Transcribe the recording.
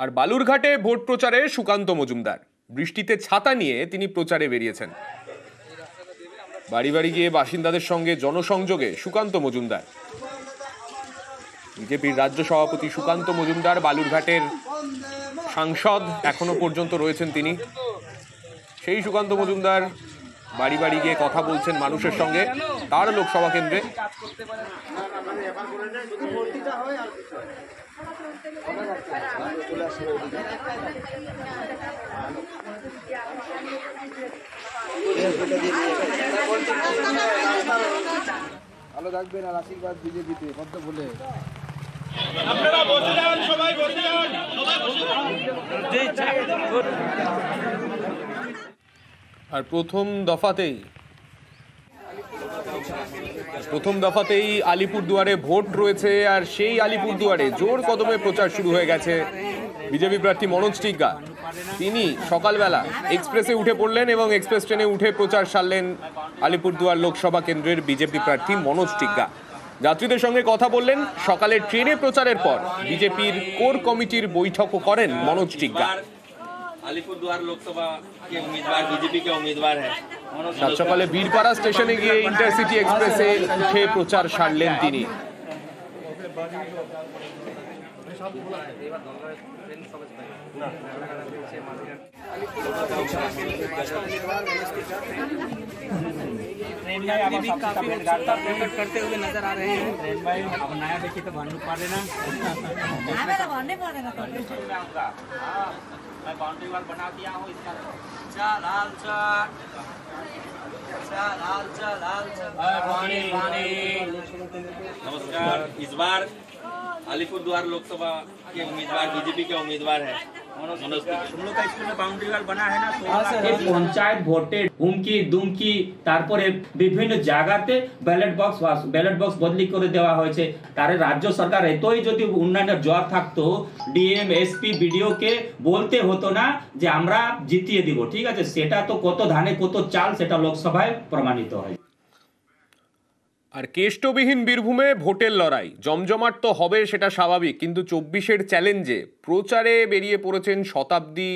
আর বালুরঘাটে vote প্রচারে সুকান্ত মজুমদার বৃষ্টিতে ছাতা নিয়ে তিনি প্রচারে বেরিয়েছেন। বাড়ি বাড়ি গিয়ে বাসিন্দাদের সঙ্গে জনসংযোগে সুকান্ত মজুমদার। বিজেপির রাজ্য সভাপতি সুকান্ত মজুমদার বালুরঘাটের সাংসদ এখনো পর্যন্ত রয়েছেন তিনি। সেই সুকান্ত মজুমদার বাড়ি বাড়ি গিয়ে কথা বলছেন মানুষের সঙ্গে তার লোকসভা কেন্দ্রে। ভালো থাকবেন আর আশীর্বাদ বিজেপিতে পদ্ম বলে আর প্রথম দফাতেই আলিপুরদুয়ারে ভোট রয়েছে। আর সেই আলিপুরদুয়ারে জোর কদমে প্রচার শুরু হয়ে গেছে বিজেপি প্রার্থী মনোজ টিগ্গা। তিনি সকালবেলা এক্সপ্রেসে উঠে পড়লেন এবং এক্সপ্রেস ট্রেনে উঠে প্রচার সারলেন আলিপুরদুয়ার লোকসভা কেন্দ্রের বিজেপি প্রার্থী মনোজ টিগ্গা। যাত্রীদের সঙ্গে কথা বললেন। সকালে ট্রেনে প্রচারের পর বিজেপির কোর কমিটির বৈঠকও করেন মনোজ টিগ্গা। আলিপুরদুয়ার লোকসভা के उम्मीदवार बीजेपी के उम्मीदवार हैं। সাত সকালে বীরপাড়া স্টেশনে গিয়ে ইন্টারসিটি এক্সপ্রেসে উঠে প্রচার সারলেন তিনি। ट्रेन भाई अभी भी काफी उत्सुकता प्रकट करते हुए नजर आ रहे हैं। ट्रेन भाई अब नया देखिए तो भानु पा लेना मैं बाउंड्री वाल बना दिया हूँ इसका नमस्कार। इस बार अलीपुरद्वार लोकसभा के उम्मीदवार बीजेपी के उम्मीदवार हैं। हम लोग का स्कूल में बाउंड्री वाल बना है ना, পঞ্চায়েত ভোটে হুমকি দুমকি তারপরে বিভিন্ন জায়গাতে ব্যালট বক্স বদলি করে দেওয়া হয়েছে। তারে রাজ্য সরকার এতই যদি উন্নয়নের জ্বর থাকতো ডিএম এসপি বিডিও কে বলতে হতো না যে আমরা জিতিয়ে দিব। ঠিক আছে, সেটা তো কত ধানে কত চাল সেটা লোকসভায় প্রমাণিত হয়। আর কেষ্টবিহীন বীরভূমে ভোটের লড়াই জমজমাট তো হবে, সেটা স্বাভাবিক, কিন্তু 24-এর চ্যালেঞ্জে প্রচারে বেরিয়ে পড়েছেন শতাব্দী